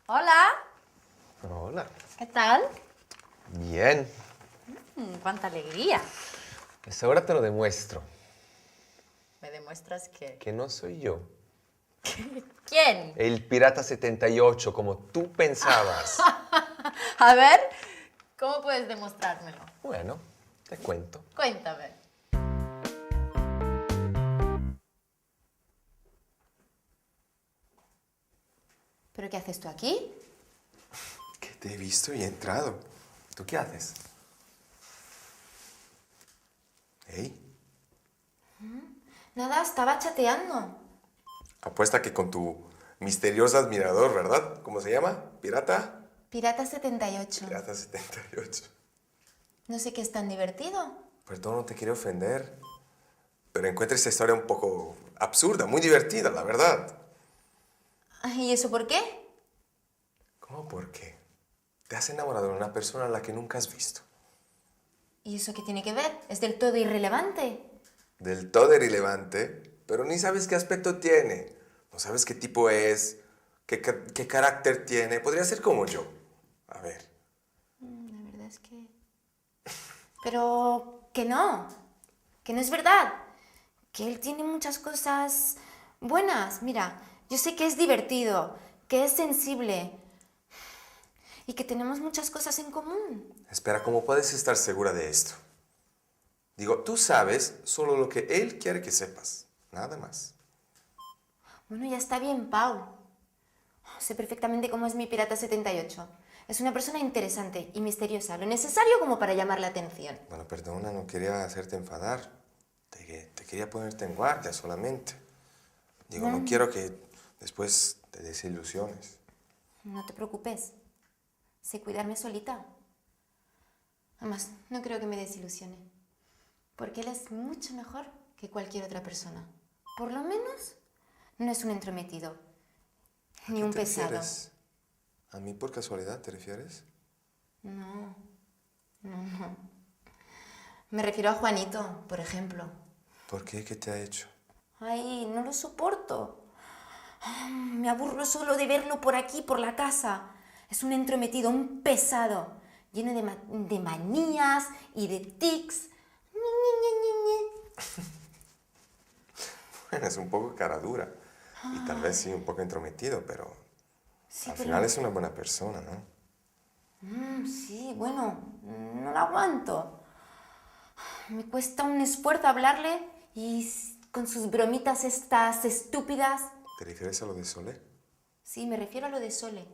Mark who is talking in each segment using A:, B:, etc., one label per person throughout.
A: Hola,
B: Hola.
A: ¿qué tal?
B: Bien.
A: ¡Cuánta alegría!
B: Pues ahora te lo demuestro.
A: ¿Me demuestras que?
B: Que no soy yo.
A: ¿Quién?
B: El Pirata 78, como tú pensabas.
A: A ver, ¿cómo puedes demostrármelo?
B: Bueno, te cuento.
A: Cuéntame. ¿Pero qué haces tú aquí?
B: Que te he visto y he entrado. ¿Tú qué haces? ¿Hey?
A: Nada, estaba chateando.
B: Apuesta que con tu misterioso admirador, ¿verdad? ¿Cómo se llama? ¿Pirata?
A: Pirata 78.
B: Pirata 78.
A: No sé qué es tan divertido.
B: Perdón, no te quiero ofender. Pero encuentro esta historia un poco absurda, muy divertida, la verdad.
A: ¿Y eso por qué?
B: ¿Cómo por qué? Te has enamorado de una persona a la que nunca has visto.
A: ¿Y eso qué tiene que ver? ¿Es del todo irrelevante?
B: Del todo irrelevante, pero ni sabes qué aspecto tiene. No sabes qué tipo es, qué carácter tiene. Podría ser como yo. A ver.
A: La verdad es que... Pero que no es verdad. Que él tiene muchas cosas buenas. Mira, yo sé que es divertido, que es sensible y que tenemos muchas cosas en común.
B: Espera, ¿cómo puedes estar segura de esto? Digo, tú sabes solo lo que él quiere que sepas. Nada más.
A: Bueno, ya está bien, Pau. Sé perfectamente cómo es mi Pirata 78. Es una persona interesante y misteriosa, lo necesario como para llamar la atención.
B: Bueno, perdona, no quería hacerte enfadar. Te quería ponerte en guardia solamente. Digo, no quiero que después te desilusiones.
A: No te preocupes. Sé cuidarme solita. Además, no creo que me desilusione. Porque él es mucho mejor que cualquier otra persona. Por lo menos, no es un entrometido.
B: ¿A
A: Ni
B: quién
A: un
B: te
A: pesado.
B: refieres? ¿A mí por casualidad te refieres?
A: No. Me refiero a Juanito, por ejemplo.
B: ¿Por qué? ¿Qué te ha hecho?
A: Ay, no lo soporto. Me aburro solo de verlo por aquí, por la casa. Es un entrometido, un pesado, lleno de manías y de tics. Ñe, Ñe, Ñe, Ñe, Ñe.
B: Bueno, es un poco cara dura. Y tal vez sí un poco entrometido, pero
A: Sí,
B: al
A: pero...
B: final es una buena persona, ¿no?
A: Sí, bueno, no lo aguanto. Me cuesta un esfuerzo hablarle y con sus bromitas estas estúpidas.
B: ¿Te refieres a lo de Solé?
A: Sí, me refiero a lo de Sole.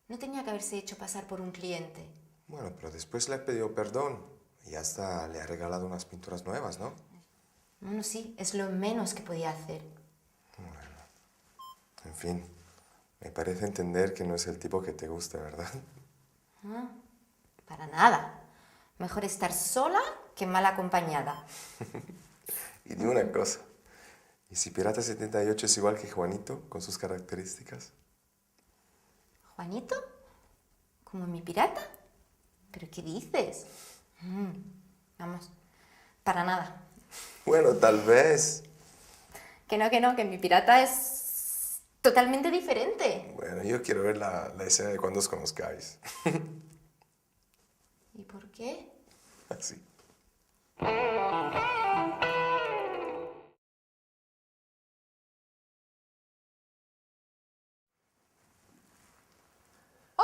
A: No tenía que haberse hecho pasar por un cliente.
B: Bueno, pero después le ha pedido perdón y hasta le ha regalado unas pinturas nuevas, ¿no?
A: Bueno, sí, es lo menos que podía hacer.
B: En fin, me parece entender que no es el tipo que te gusta, ¿verdad?
A: Para nada. Mejor estar sola que mal acompañada.
B: Y dime una cosa, ¿y si Pirata 78 es igual que Juanito con sus características?
A: ¿Juanito? ¿Como mi pirata? ¿Pero qué dices? Vamos, para nada.
B: Bueno, tal vez.
A: Que mi pirata es totalmente diferente.
B: Bueno, yo quiero ver la escena de cuando os conozcáis.
A: ¿Y por qué?
B: Así.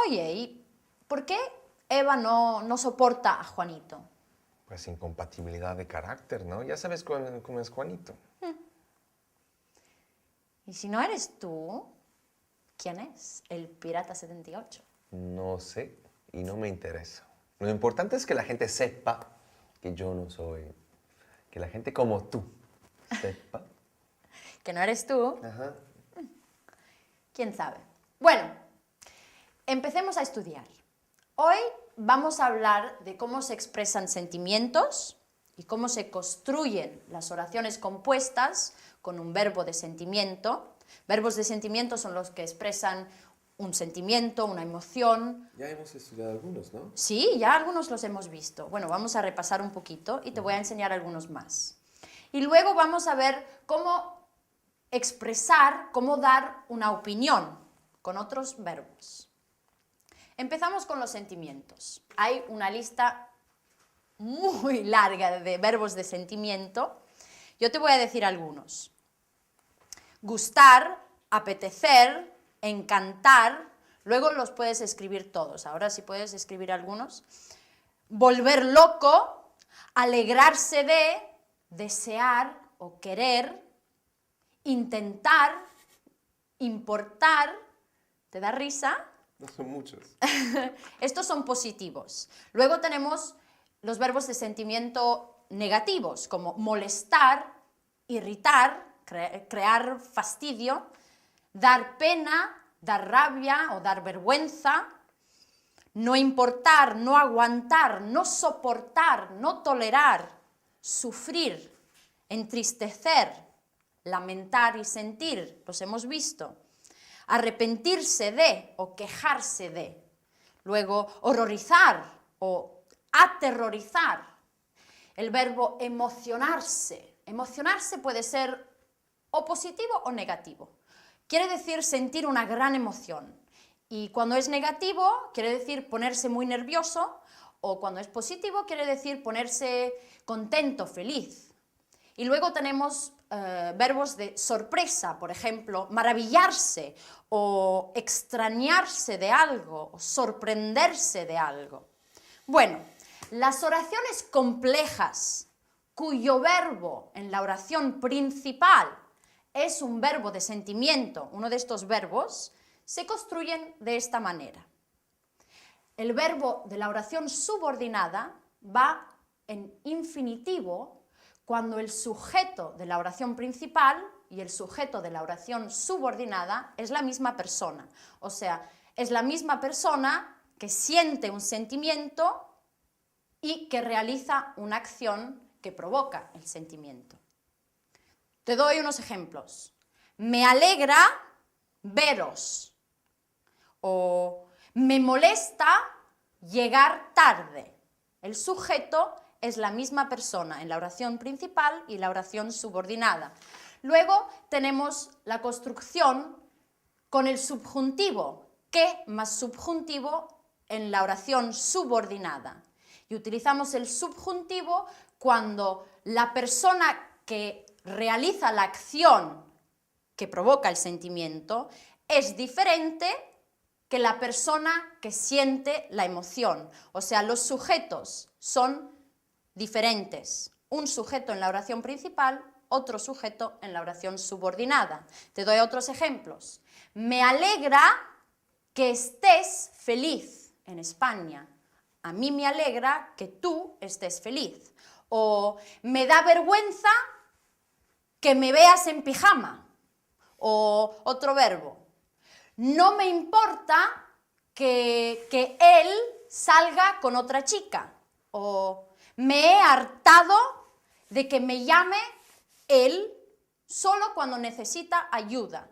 C: Oye, ¿y por qué Eva no soporta a Juanito?
B: Pues incompatibilidad de carácter, ¿no? Ya sabes cómo es Juanito.
C: Y si no eres tú, ¿quién es el Pirata 78?
B: No sé y no me interesa. Lo importante es que la gente sepa que yo no soy. Que la gente como tú sepa.
C: ¿Que no eres tú?
B: Ajá.
C: ¿Quién sabe? Bueno, empecemos a estudiar. Hoy vamos a hablar de cómo se expresan sentimientos y cómo se construyen las oraciones compuestas con un verbo de sentimiento. Verbos de sentimiento son los que expresan un sentimiento, una emoción.
B: Ya hemos estudiado algunos, ¿no?
C: Sí, ya algunos los hemos visto. Bueno, vamos a repasar un poquito y te voy a enseñar algunos más. Y luego vamos a ver cómo expresar, cómo dar una opinión con otros verbos. Empezamos con los sentimientos. Hay una lista muy larga de verbos de sentimiento. Yo te voy a decir algunos. Gustar, apetecer, encantar. Luego los puedes escribir todos. Ahora sí puedes escribir algunos. Volver loco, alegrarse de, desear o querer, intentar, importar. ¿Te da risa?
B: No son muchos.
C: Estos son positivos. Luego tenemos los verbos de sentimiento negativos, como molestar, irritar, crear fastidio, dar pena, dar rabia o dar vergüenza, no importar, no aguantar, no soportar, no tolerar, sufrir, entristecer, lamentar y sentir, los hemos visto. Arrepentirse de o quejarse de. Luego, horrorizar o aterrorizar. El verbo emocionarse. Emocionarse puede ser o positivo o negativo. Quiere decir sentir una gran emoción. Y cuando es negativo, quiere decir ponerse muy nervioso, o cuando es positivo, quiere decir ponerse contento, feliz. Y luego tenemos verbos de sorpresa, por ejemplo, maravillarse o extrañarse de algo o sorprenderse de algo. Bueno, las oraciones complejas cuyo verbo en la oración principal es un verbo de sentimiento, uno de estos verbos, se construyen de esta manera. El verbo de la oración subordinada va en infinitivo cuando el sujeto de la oración principal y el sujeto de la oración subordinada es la misma persona. O sea, es la misma persona que siente un sentimiento y que realiza una acción que provoca el sentimiento. Te doy unos ejemplos. Me alegra veros. O me molesta llegar tarde. El sujeto es la misma persona en la oración principal y la oración subordinada. Luego tenemos la construcción con el subjuntivo, que más subjuntivo en la oración subordinada. Y utilizamos el subjuntivo cuando la persona que realiza la acción que provoca el sentimiento es diferente que la persona que siente la emoción. O sea, los sujetos son diferentes. Un sujeto en la oración principal, otro sujeto en la oración subordinada. Te doy otros ejemplos. Me alegra que estés feliz en España. A mí me alegra que tú estés feliz. O me da vergüenza que me veas en pijama. O otro verbo. No me importa que él salga con otra chica. O me he hartado de que me llame él solo cuando necesita ayuda.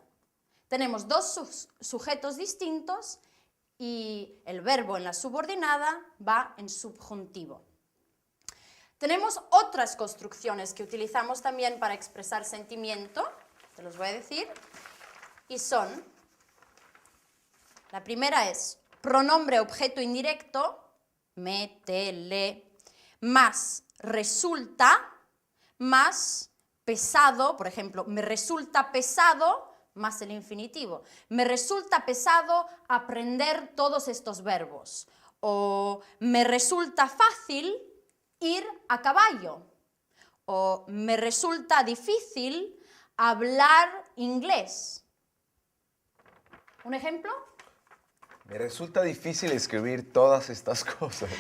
C: Tenemos dos sujetos distintos y el verbo en la subordinada va en subjuntivo. Tenemos otras construcciones que utilizamos también para expresar sentimiento, te los voy a decir, y son, la primera es pronombre objeto indirecto, me, te, le, más resulta, más pesado, por ejemplo, me resulta pesado, más el infinitivo. Me resulta pesado aprender todos estos verbos. O me resulta fácil ir a caballo. O me resulta difícil hablar inglés. ¿Un ejemplo?
B: Me resulta difícil escribir todas estas cosas.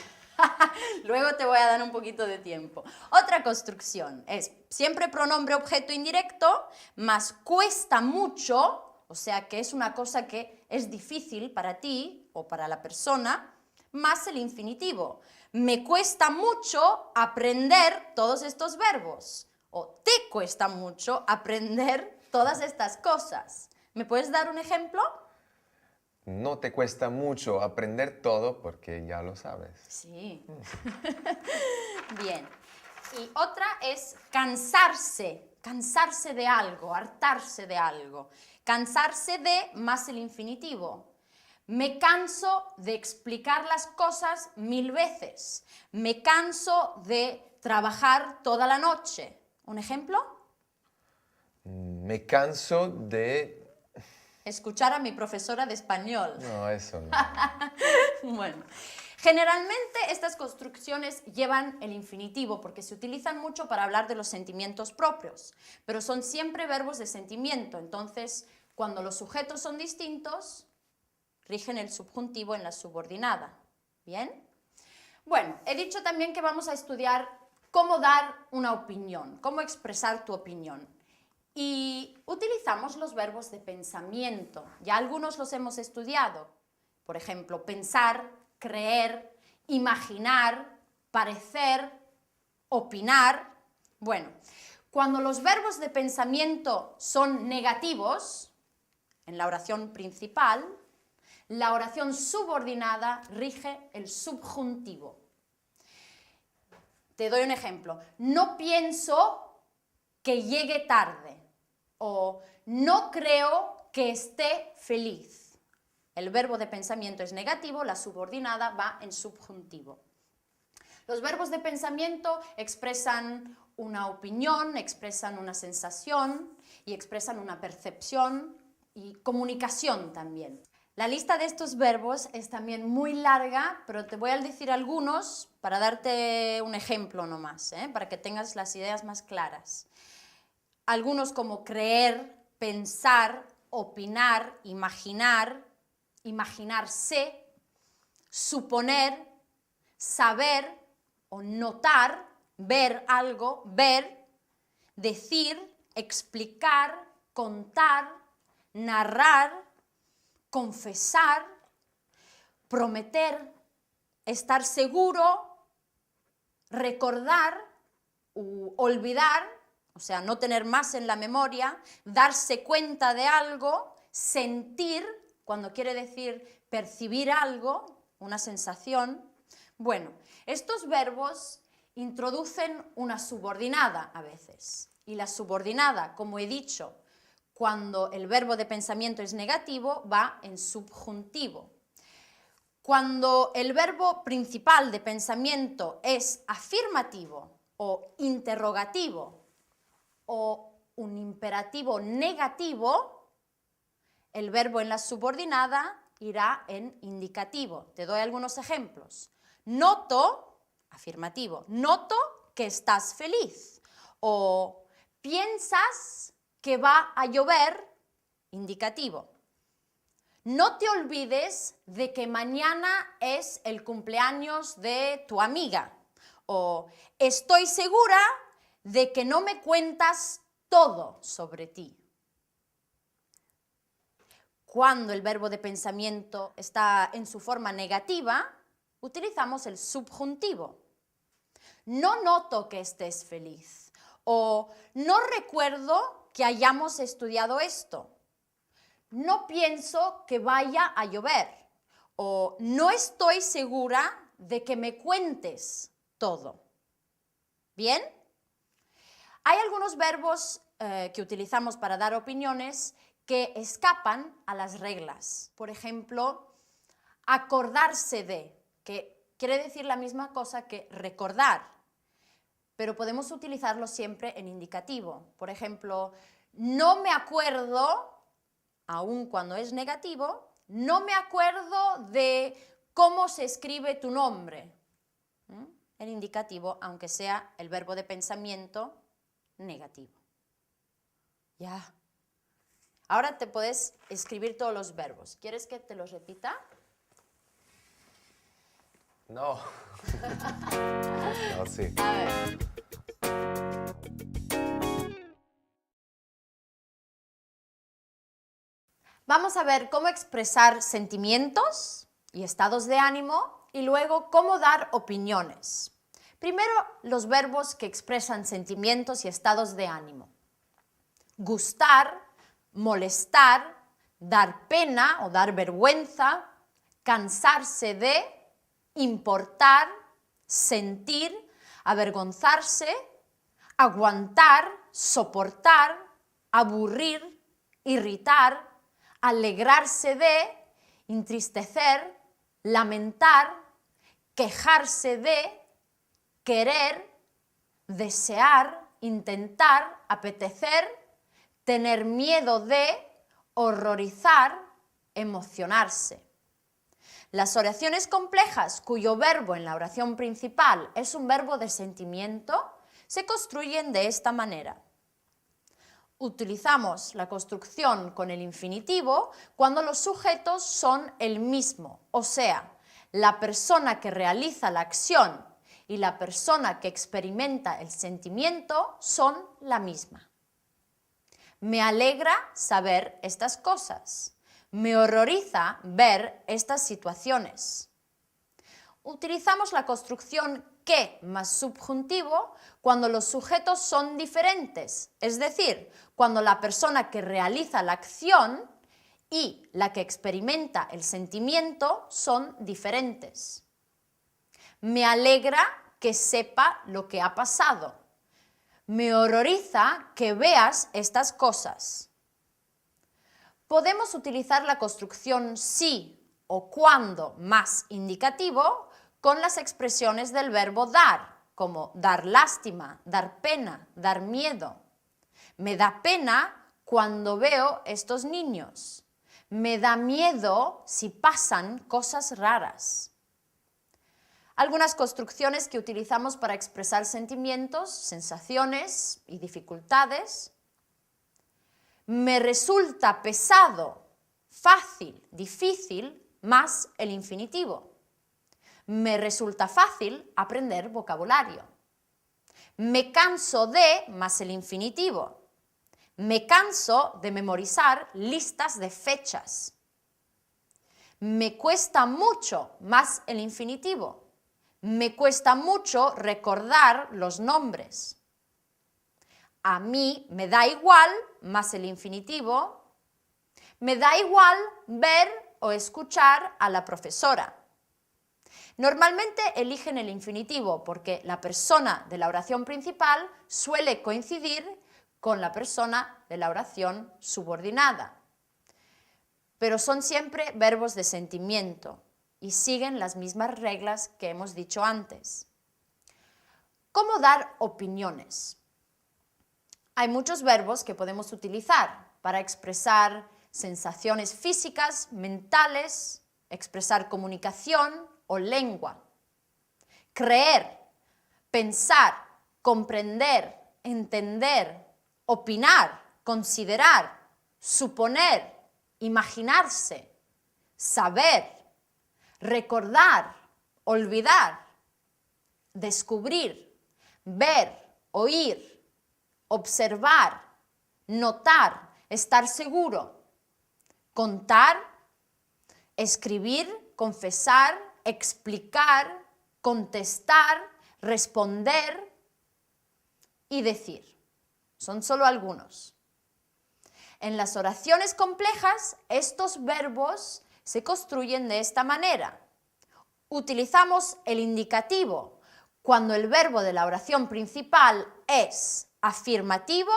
C: Luego te voy a dar un poquito de tiempo. Otra construcción es siempre pronombre objeto indirecto, más cuesta mucho, o sea que es una cosa que es difícil para ti o para la persona, más el infinitivo. Me cuesta mucho aprender todos estos verbos. O te cuesta mucho aprender todas estas cosas. ¿Me puedes dar un ejemplo?
B: No te cuesta mucho aprender todo porque ya lo sabes.
C: Sí. Bien. Y otra es cansarse. Cansarse de algo, hartarse de algo. Cansarse de más el infinitivo. Me canso de explicar las cosas 1000 veces. Me canso de trabajar toda la noche. ¿Un ejemplo?
B: Me canso de...
C: Escuchar a mi profesora de español.
B: No, eso no.
C: Bueno, generalmente estas construcciones llevan el infinitivo porque se utilizan mucho para hablar de los sentimientos propios, pero son siempre verbos de sentimiento. Entonces, cuando los sujetos son distintos, rigen el subjuntivo en la subordinada. ¿Bien? Bueno, he dicho también que vamos a estudiar cómo dar una opinión, cómo expresar tu opinión. Y utilizamos los verbos de pensamiento. Ya algunos los hemos estudiado. Por ejemplo, pensar, creer, imaginar, parecer, opinar. Bueno, cuando los verbos de pensamiento son negativos, en la oración principal, la oración subordinada rige el subjuntivo. Te doy un ejemplo. No pienso que llegue tarde. O no creo que esté feliz. El verbo de pensamiento es negativo, la subordinada va en subjuntivo. Los verbos de pensamiento expresan una opinión, expresan una sensación y expresan una percepción y comunicación también. La lista de estos verbos es también muy larga, pero te voy a decir algunos para darte un ejemplo nomás, para que tengas las ideas más claras. Algunos como creer, pensar, opinar, imaginar, imaginarse, suponer, saber o notar, ver algo, ver, decir, explicar, contar, narrar, confesar, prometer, estar seguro, recordar u olvidar, o sea, no tener más en la memoria, darse cuenta de algo, sentir, cuando quiere decir percibir algo, una sensación. Bueno, estos verbos introducen una subordinada a veces. Y la subordinada, como he dicho, cuando el verbo de pensamiento es negativo, va en subjuntivo. Cuando el verbo principal de pensamiento es afirmativo o interrogativo, o un imperativo negativo, el verbo en la subordinada irá en indicativo. Te doy algunos ejemplos. Noto, afirmativo, noto que estás feliz. O piensas que va a llover, indicativo. No te olvides de que mañana es el cumpleaños de tu amiga. O estoy segura de que no me cuentas todo sobre ti. Cuando el verbo de pensamiento está en su forma negativa, utilizamos el subjuntivo. No noto que estés feliz. O no recuerdo que hayamos estudiado esto. No pienso que vaya a llover. O no estoy segura de que me cuentes todo. ¿Bien? Hay algunos verbos que utilizamos para dar opiniones que escapan a las reglas. Por ejemplo, acordarse de, que quiere decir la misma cosa que recordar, pero podemos utilizarlo siempre en indicativo. Por ejemplo, no me acuerdo, aun cuando es negativo, no me acuerdo de cómo se escribe tu nombre. En indicativo, aunque sea el verbo de pensamiento negativo. Ya. Ahora te puedes escribir todos los verbos. ¿Quieres que te los repita?
B: No. No, sí.
C: A ver. Vamos a ver cómo expresar sentimientos y estados de ánimo y luego cómo dar opiniones. Primero, los verbos que expresan sentimientos y estados de ánimo. Gustar, molestar, dar pena o dar vergüenza, cansarse de, importar, sentir, avergonzarse, aguantar, soportar, aburrir, irritar, alegrarse de entristecer, lamentar, quejarse de, querer, desear, intentar, apetecer, tener miedo de, horrorizar, emocionarse. Las oraciones complejas cuyo verbo en la oración principal es un verbo de sentimiento se construyen de esta manera. Utilizamos la construcción con el infinitivo cuando los sujetos son el mismo, o sea, la persona que realiza la acción y la persona que experimenta el sentimiento son la misma. Me alegra saber estas cosas. Me horroriza ver estas situaciones. Utilizamos la construcción que más subjuntivo cuando los sujetos son diferentes, es decir, cuando la persona que realiza la acción y la que experimenta el sentimiento son diferentes. Me alegra que sepa lo que ha pasado. Me horroriza que veas estas cosas. Podemos utilizar la construcción si o cuando más indicativo con las expresiones del verbo dar, como dar lástima, dar pena, dar miedo. Me da pena cuando veo estos niños. Me da miedo si pasan cosas raras. Algunas construcciones que utilizamos para expresar sentimientos, sensaciones y dificultades. Me resulta pesado, fácil, difícil, más el infinitivo. Me resulta fácil aprender vocabulario. Me canso de, más el infinitivo. Me canso de memorizar listas de fechas. Me cuesta mucho, más el infinitivo. Me cuesta mucho recordar los nombres. A mí me da igual, más el infinitivo. Me da igual ver o escuchar a la profesora. Normalmente eligen el infinitivo porque la persona de la oración principal suele coincidir con la persona de la oración subordinada. Pero son siempre verbos de sentimiento y siguen las mismas reglas que hemos dicho antes. ¿Cómo dar opiniones? Hay muchos verbos que podemos utilizar para expresar sensaciones físicas, mentales, expresar comunicación o lengua. Creer, pensar, comprender, entender, opinar, considerar, suponer, imaginarse, saber, recordar, olvidar, descubrir, ver, oír, observar, notar, estar seguro, contar, escribir, confesar, explicar, contestar, responder y decir. Son solo algunos. En las oraciones complejas, estos verbos se construyen de esta manera. Utilizamos el indicativo cuando el verbo de la oración principal es afirmativo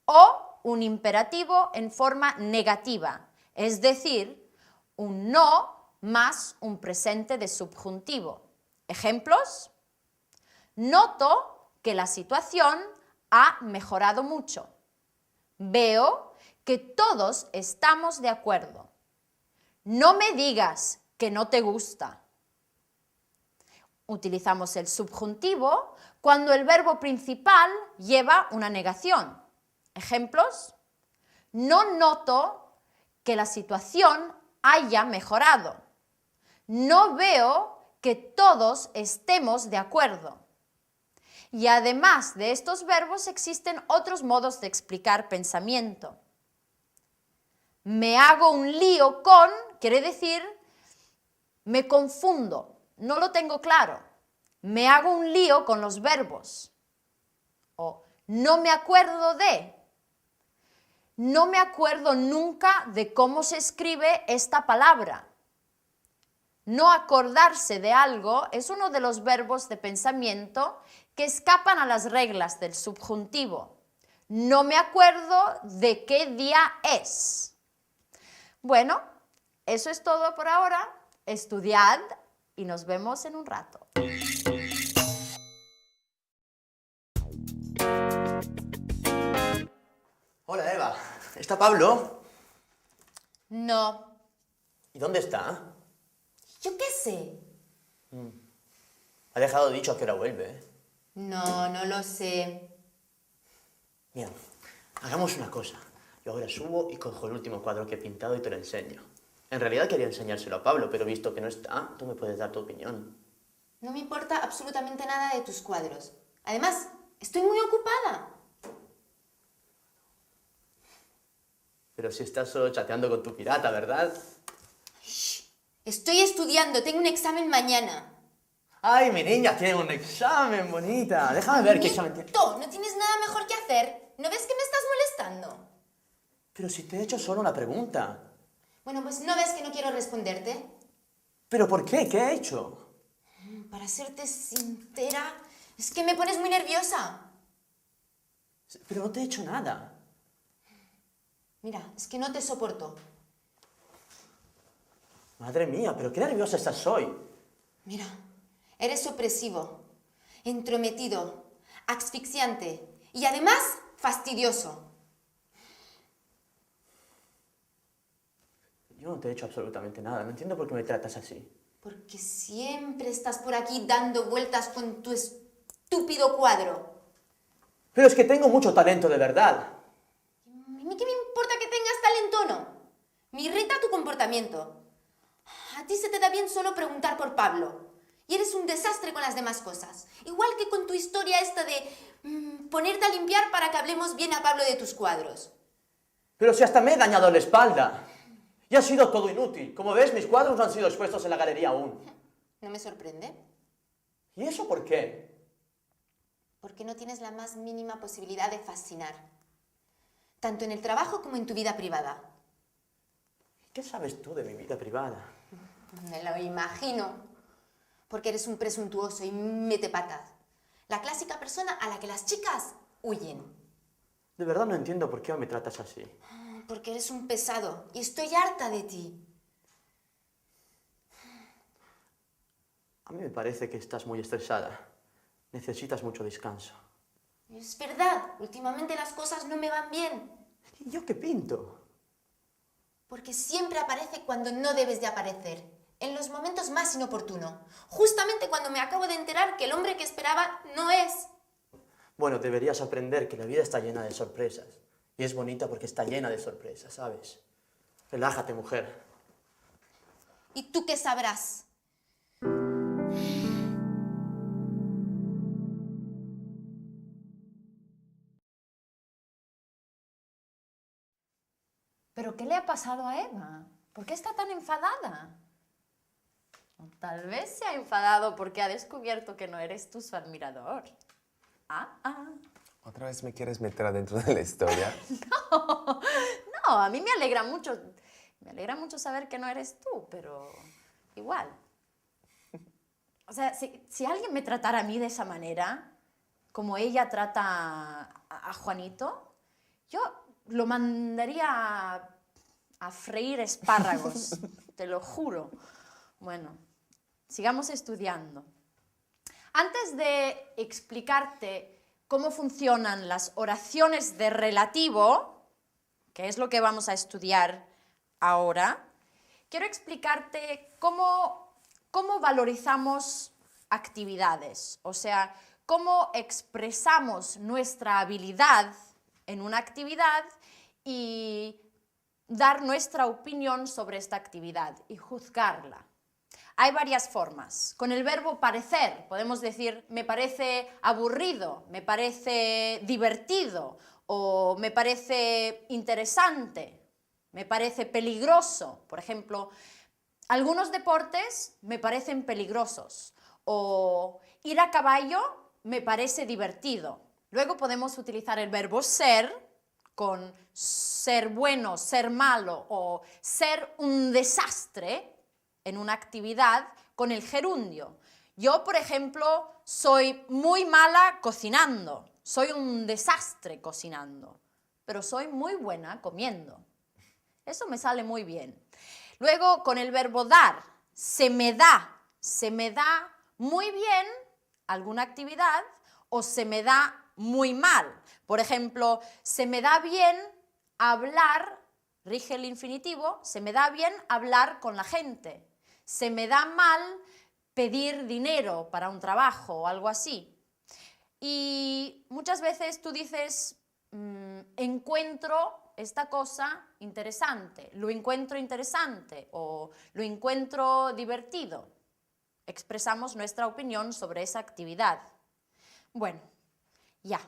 C: o un imperativo en forma negativa, es decir, un no más un presente de subjuntivo. ¿Ejemplos? Noto que la situación ha mejorado mucho. Veo que todos estamos de acuerdo. No me digas que no te gusta. Utilizamos el subjuntivo cuando el verbo principal lleva una negación. ¿Ejemplos? No noto que la situación haya mejorado. No veo que todos estemos de acuerdo. Y además de estos verbos existen otros modos de explicar pensamiento. Me hago un lío con, quiere decir, me confundo, no lo tengo claro. Me hago un lío con los verbos. O no me acuerdo de. No me acuerdo nunca de cómo se escribe esta palabra. No acordarse de algo es uno de los verbos de pensamiento que escapan a las reglas del subjuntivo. No me acuerdo de qué día es. Bueno, Eso es todo por ahora. Estudiad y nos vemos en un rato.
D: Hola, Eva. ¿Está Pablo?
A: No,
D: ¿Y dónde está?
A: yo qué sé.
D: Ha dejado dicho a qué hora vuelve, ¿eh?
A: No, no lo sé.
D: Mira, hagamos una cosa. Yo ahora subo y cojo el último cuadro que he pintado y te lo enseño. En realidad quería enseñárselo a Pablo, pero visto que no está, tú me puedes dar tu opinión.
A: No me importa absolutamente nada de tus cuadros. Además, estoy muy ocupada.
D: Pero si estás solo chateando con tu pirata, ¿verdad?
A: Estoy estudiando, tengo un examen mañana.
D: ¡Ay, mi niña tiene un examen, bonita! Déjame ver qué examen tiene.
A: ¿No tienes nada mejor que hacer? ¿No ves que me estás molestando?
D: Pero si te he hecho solo una pregunta.
A: Bueno, pues ¿no ves que no quiero responderte?
D: ¿Pero por qué? ¿Qué he hecho?
A: Para serte sincera, es que me pones muy nerviosa.
D: Pero no te he hecho nada.
A: Mira, es que no te soporto.
D: Madre mía, pero qué nerviosa estás hoy.
A: Mira, eres opresivo, entrometido, asfixiante y además fastidioso.
D: Yo no te he hecho absolutamente nada. No entiendo por qué me tratas así.
A: Porque siempre estás por aquí dando vueltas con tu estúpido cuadro.
D: Pero es que tengo mucho talento, de verdad.
A: ¿A mí qué me importa que tengas talento o no? Me irrita tu comportamiento. A ti se te da bien solo preguntar por Pablo. Y eres un desastre con las demás cosas. Igual que con tu historia esta de ponerte a limpiar para que hablemos bien a Pablo de tus cuadros.
D: Pero si hasta me he dañado la espalda. Y ha sido todo inútil. Como ves, mis cuadros no han sido expuestos en la galería aún.
A: ¿No me sorprende?
D: ¿Y eso por qué?
A: Porque no tienes la más mínima posibilidad de fascinar. Tanto en el trabajo como en tu vida privada.
D: ¿Qué sabes tú de mi vida privada?
A: Me lo imagino. Porque eres un presuntuoso y mete patas. La clásica persona a la que las chicas huyen.
D: De verdad no entiendo por qué me tratas así.
A: Porque eres un pesado y estoy harta de ti.
D: A mí me parece que estás muy estresada. Necesitas mucho descanso.
A: Es verdad, últimamente las cosas no me van bien.
D: ¿Y yo qué pinto?
A: Porque siempre aparece cuando no debes de aparecer. En los momentos más inoportunos. Justamente cuando me acabo de enterar que el hombre que esperaba no es.
D: Bueno, deberías aprender que la vida está llena de sorpresas. Y es bonita porque está llena de sorpresas, ¿sabes? Relájate, mujer.
A: ¿Y tú qué sabrás?
C: ¿Pero qué le ha pasado a Eva? ¿Por qué está tan enfadada? O tal vez se ha enfadado porque ha descubierto que no eres tú su admirador.
B: ¿Otra vez me quieres meter adentro de la historia?
C: No, a mí me alegra mucho saber que no eres tú, pero igual. O sea, si alguien me tratara a mí de esa manera, como ella trata a Juanito, yo lo mandaría a freír espárragos, te lo juro. Bueno, sigamos estudiando. Antes de explicarte cómo funcionan las oraciones de relativo, que es lo que vamos a estudiar ahora, quiero explicarte cómo valorizamos actividades, o sea, cómo expresamos nuestra habilidad en una actividad y dar nuestra opinión sobre esta actividad y juzgarla. Hay varias formas. Con el verbo parecer podemos decir me parece aburrido, me parece divertido o me parece interesante, me parece peligroso. Por ejemplo, algunos deportes me parecen peligrosos o ir a caballo me parece divertido. Luego podemos utilizar el verbo ser con ser bueno, ser malo o ser un desastre en una actividad con el gerundio. Yo, por ejemplo, soy muy mala cocinando, soy un desastre cocinando, pero soy muy buena comiendo. Eso me sale muy bien. Luego, con el verbo dar, se me da muy bien alguna actividad o se me da muy mal. Por ejemplo, se me da bien hablar, rige el infinitivo, se me da bien hablar con la gente. Se me da mal pedir dinero para un trabajo o algo así. Y muchas veces tú dices, encuentro esta cosa interesante, lo encuentro interesante o lo encuentro divertido. Expresamos nuestra opinión sobre esa actividad. Bueno, ya.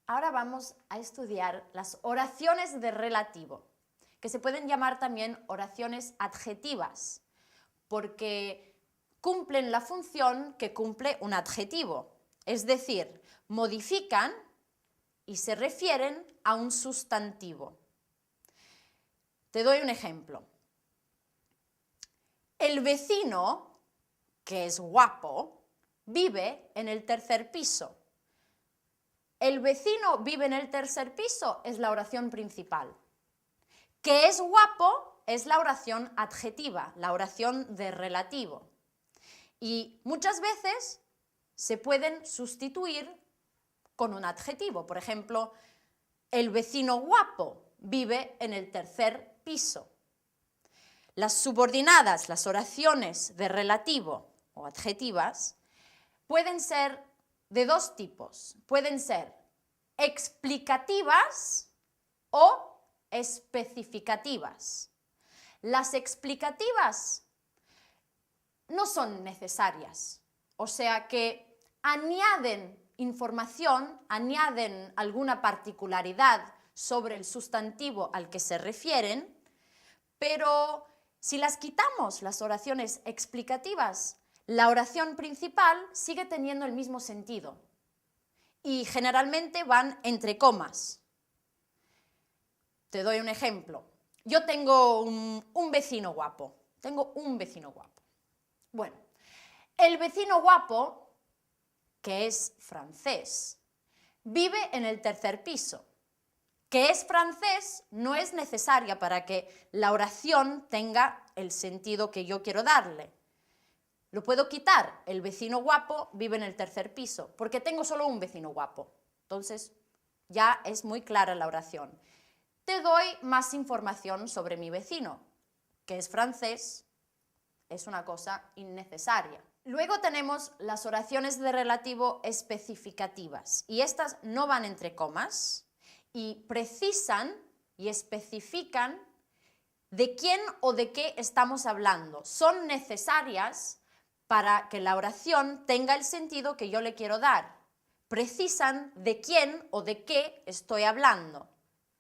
C: Ahora vamos a estudiar las oraciones de relativo, que se pueden llamar también oraciones adjetivas, porque cumplen la función que cumple un adjetivo, es decir, modifican y se refieren a un sustantivo. Te doy un ejemplo. El vecino, que es guapo, vive en el tercer piso. El vecino vive en el tercer piso es la oración principal. Que es guapo es la oración adjetiva, la oración de relativo. Y muchas veces se pueden sustituir con un adjetivo. Por ejemplo, el vecino guapo vive en el tercer piso. Las subordinadas, las oraciones de relativo o adjetivas, pueden ser de dos tipos. Pueden ser explicativas o especificativas. Las explicativas no son necesarias, o sea que añaden información, añaden alguna particularidad sobre el sustantivo al que se refieren, pero si las quitamos, las oraciones explicativas, la oración principal sigue teniendo el mismo sentido y generalmente van entre comas. Te doy un ejemplo. Yo tengo un vecino guapo. Tengo un vecino guapo. Bueno, el vecino guapo, que es francés, vive en el tercer piso. Que es francés no es necesaria para que la oración tenga el sentido que yo quiero darle. Lo puedo quitar, el vecino guapo vive en el tercer piso, porque tengo solo un vecino guapo. Entonces, ya es muy clara la oración. Te doy más información sobre mi vecino, que es francés, es una cosa innecesaria. Luego tenemos las oraciones de relativo especificativas, y estas no van entre comas, y precisan y especifican de quién o de qué estamos hablando. Son necesarias para que la oración tenga el sentido que yo le quiero dar. Precisan de quién o de qué estoy hablando.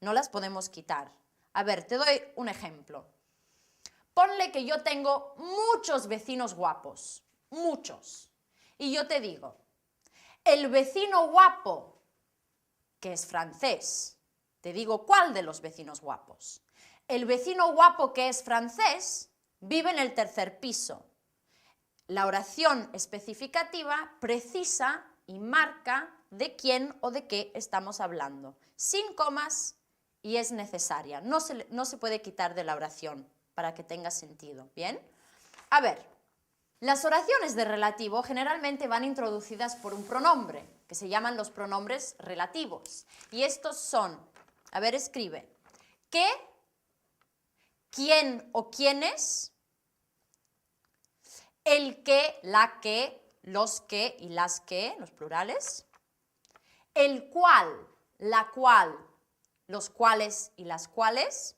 C: No las podemos quitar. A ver, te doy un ejemplo. Ponle que yo tengo muchos vecinos guapos, muchos. Y yo te digo, el vecino guapo, que es francés, te digo cuál de los vecinos guapos. El vecino guapo que es francés vive en el tercer piso. La oración especificativa precisa y marca de quién o de qué estamos hablando, sin comas, y es necesaria. No se puede quitar de la oración para que tenga sentido. ¿Bien? A ver, las oraciones de relativo generalmente van introducidas por un pronombre, que se llaman los pronombres relativos. Y estos son, a ver, escribe, qué, quién o quiénes, el que, la que, los que y las que, los plurales, el cual, la cual, los cuales y las cuales,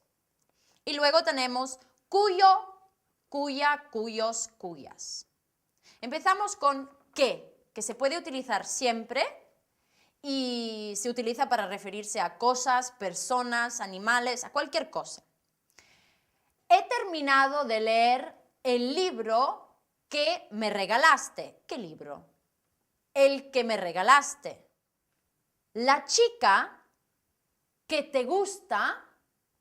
C: y luego tenemos cuyo, cuya, cuyos, cuyas. Empezamos con qué, que se puede utilizar siempre y se utiliza para referirse a cosas, personas, animales, a cualquier cosa. He terminado de leer el libro que me regalaste. ¿Qué libro? El que me regalaste. La chica que te gusta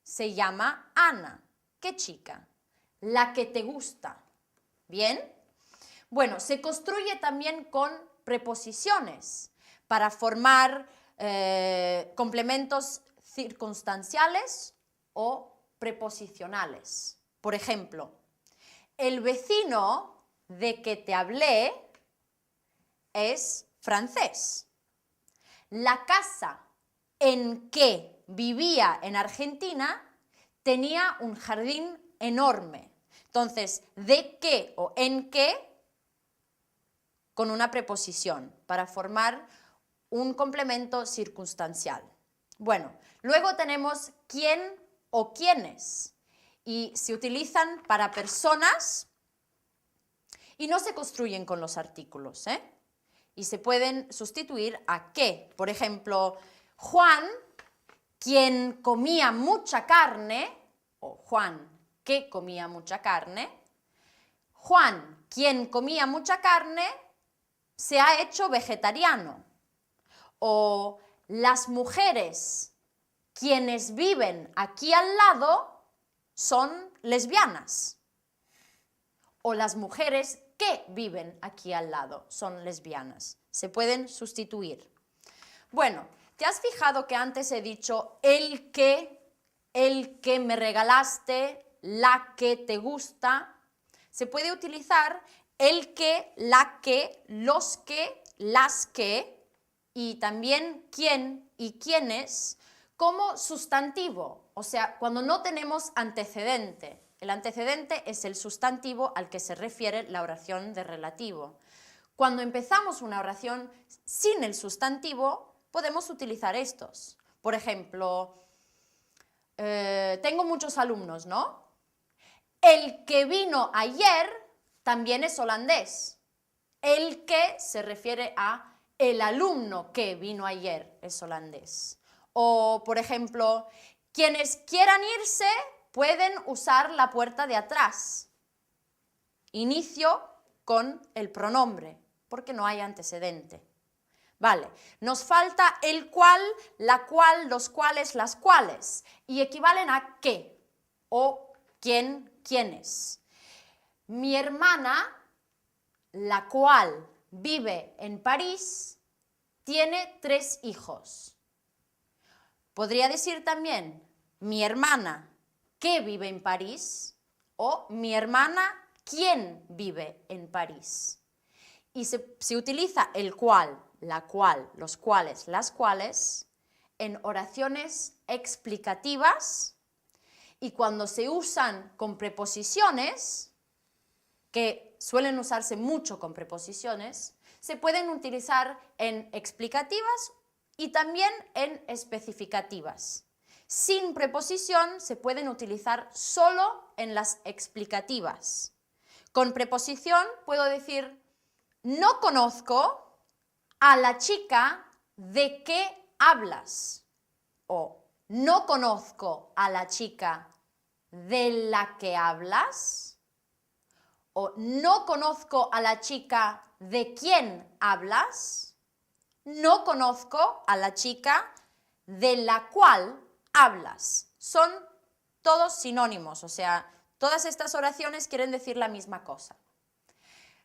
C: se llama Ana. ¿Qué chica? La que te gusta. ¿Bien? Bueno, se construye también con preposiciones para formar complementos circunstanciales o preposicionales. Por ejemplo, el vecino de que te hablé es francés. La casa en que vivía en Argentina tenía un jardín enorme. Entonces, de qué o en qué con una preposición para formar un complemento circunstancial. Bueno, luego tenemos quién o quiénes y se utilizan para personas y no se construyen con los artículos, ¿eh? Y se pueden sustituir a qué. Por ejemplo, Juan, quien comía mucha carne, o Juan, que comía mucha carne. Juan, quien comía mucha carne, se ha hecho vegetariano. O las mujeres, quienes viven aquí al lado, son lesbianas. O las mujeres que viven aquí al lado son lesbianas. Se pueden sustituir. Bueno, ¿te has fijado que antes he dicho el que me regalaste, la que te gusta? Se puede utilizar el que, la que, los que, las que y también quién y quiénes como sustantivo, o sea, cuando no tenemos antecedente. El antecedente es el sustantivo al que se refiere la oración de relativo. Cuando empezamos una oración sin el sustantivo, podemos utilizar estos. Por ejemplo, tengo muchos alumnos, ¿no? El que vino ayer también es holandés. El que se refiere a el alumno que vino ayer es holandés. O, por ejemplo, quienes quieran irse pueden usar la puerta de atrás. Inicio con el pronombre, porque no hay antecedente. Vale, nos falta el cual, la cual, los cuales, las cuales, y equivalen a qué o quién, quiénes. Mi hermana, la cual vive en París, tiene 3 hijos. Podría decir también mi hermana que vive en París o mi hermana quien vive en París. Y se utiliza el cual, la cual, los cuales, las cuales en oraciones explicativas y cuando se usan con preposiciones, que suelen usarse mucho con preposiciones, se pueden utilizar en explicativas y también en especificativas. Sin preposición se pueden utilizar solo en las explicativas. Con preposición puedo decir no conozco a la chica de qué hablas o no conozco a la chica de la que hablas o no conozco a la chica de quién hablas, no conozco a la chica de la cual hablas. Son todos sinónimos, o sea, todas estas oraciones quieren decir la misma cosa.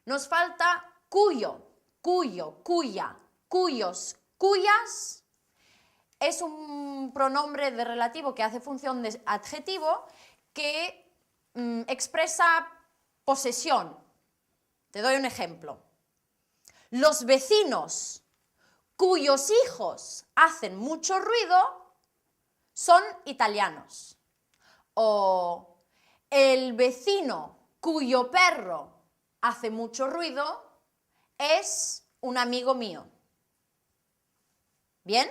C: Nos falta cuyo, cuyo, cuya, cuyos, cuyas. Es un pronombre de relativo que hace función de adjetivo que expresa posesión. Te doy un ejemplo. Los vecinos cuyos hijos hacen mucho ruido son italianos. O el vecino cuyo perro hace mucho ruido es un amigo mío. ¿Bien?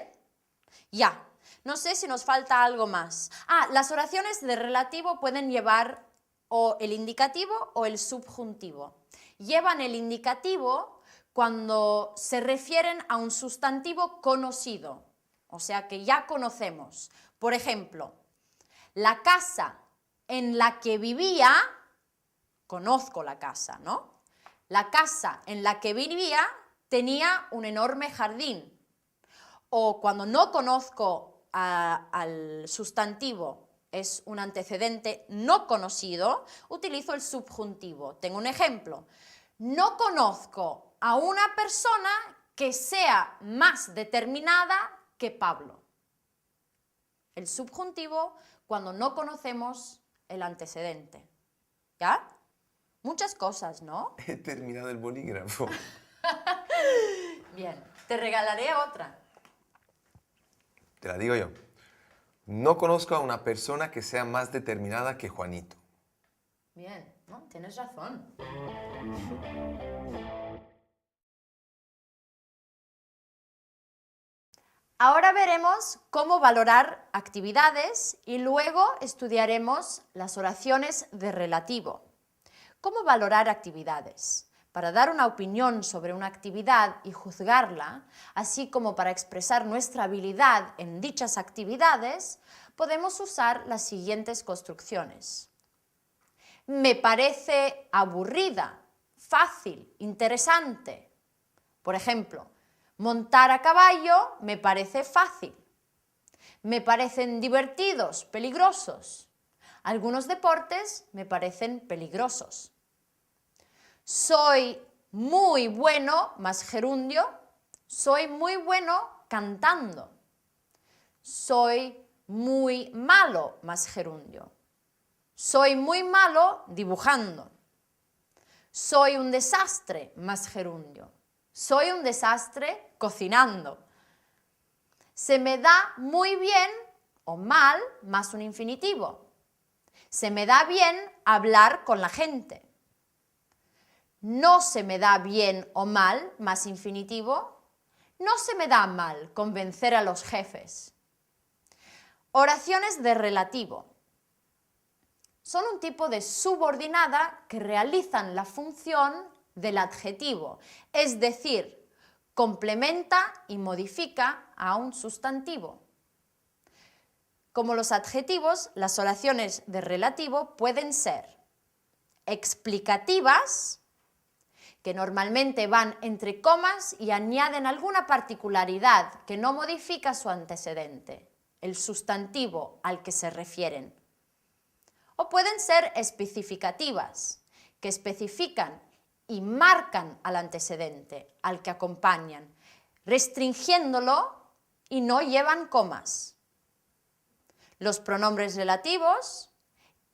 C: Ya. No sé si nos falta algo más. Las oraciones de relativo pueden llevar o el indicativo o el subjuntivo. Llevan el indicativo cuando se refieren a un sustantivo conocido, o sea que ya conocemos. Por ejemplo, la casa en la que vivía, conozco la casa, ¿no? La casa en la que vivía tenía un enorme jardín. O cuando no conozco al sustantivo, es un antecedente no conocido, utilizo el subjuntivo. Tengo un ejemplo. No conozco a una persona que sea más determinada que Pablo. El subjuntivo cuando no conocemos el antecedente. ¿Ya? Muchas cosas, ¿no?
B: He terminado el bolígrafo.
C: Bien, te regalaré otra.
B: Te la digo yo. No conozco a una persona que sea más determinada que Juanito.
C: Bien, ¿no? Tienes razón. Ahora veremos cómo valorar actividades y luego estudiaremos las oraciones de relativo. ¿Cómo valorar actividades? Para dar una opinión sobre una actividad y juzgarla, así como para expresar nuestra habilidad en dichas actividades, podemos usar las siguientes construcciones. Me parece aburrida, fácil, interesante. Por ejemplo, montar a caballo me parece fácil. Me parecen divertidos, peligrosos. Algunos deportes me parecen peligrosos. Soy muy bueno, más gerundio. Soy muy bueno cantando. Soy muy malo, más gerundio. Soy muy malo dibujando. Soy un desastre, más gerundio. Soy un desastre cocinando. Se me da muy bien o mal, más un infinitivo. Se me da bien hablar con la gente. No se me da bien o mal, más infinitivo. No se me da mal convencer a los jefes. Oraciones de relativo. Son un tipo de subordinada que realizan la función del adjetivo, es decir, complementa y modifica a un sustantivo. Como los adjetivos, las oraciones de relativo pueden ser explicativas, que normalmente van entre comas y añaden alguna particularidad que no modifica su antecedente, el sustantivo al que se refieren. O pueden ser especificativas, que especifican y marcan al antecedente, al que acompañan, restringiéndolo y no llevan comas. Los pronombres relativos,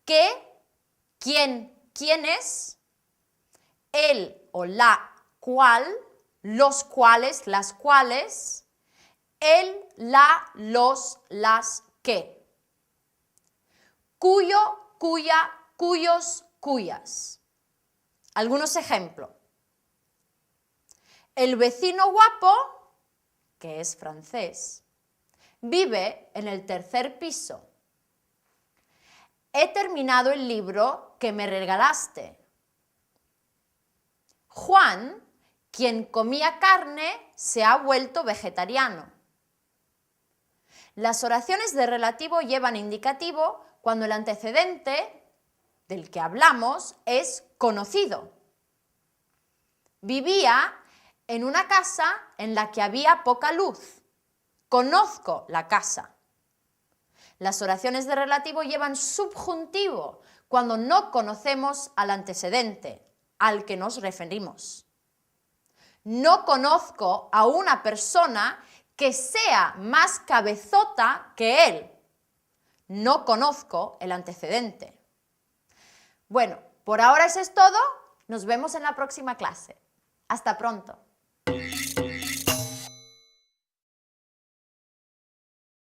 C: qué, quién, quiénes, el o la, cual, los cuales, las cuales, el, la, los, las, que. Cuyo, cuya, cuyos, cuyas. Algunos ejemplos. El vecino guapo, que es francés, vive en el tercer piso. He terminado el libro que me regalaste. Juan, quien comía carne, se ha vuelto vegetariano. Las oraciones de relativo llevan indicativo cuando el antecedente del que hablamos es conocido. Vivía en una casa en la que había poca luz. Conozco la casa. Las oraciones de relativo llevan subjuntivo cuando no conocemos al antecedente al que nos referimos. No conozco a una persona que sea más cabezota que él. No conozco el antecedente. Bueno, por ahora eso es todo. Nos vemos en la próxima clase. Hasta pronto.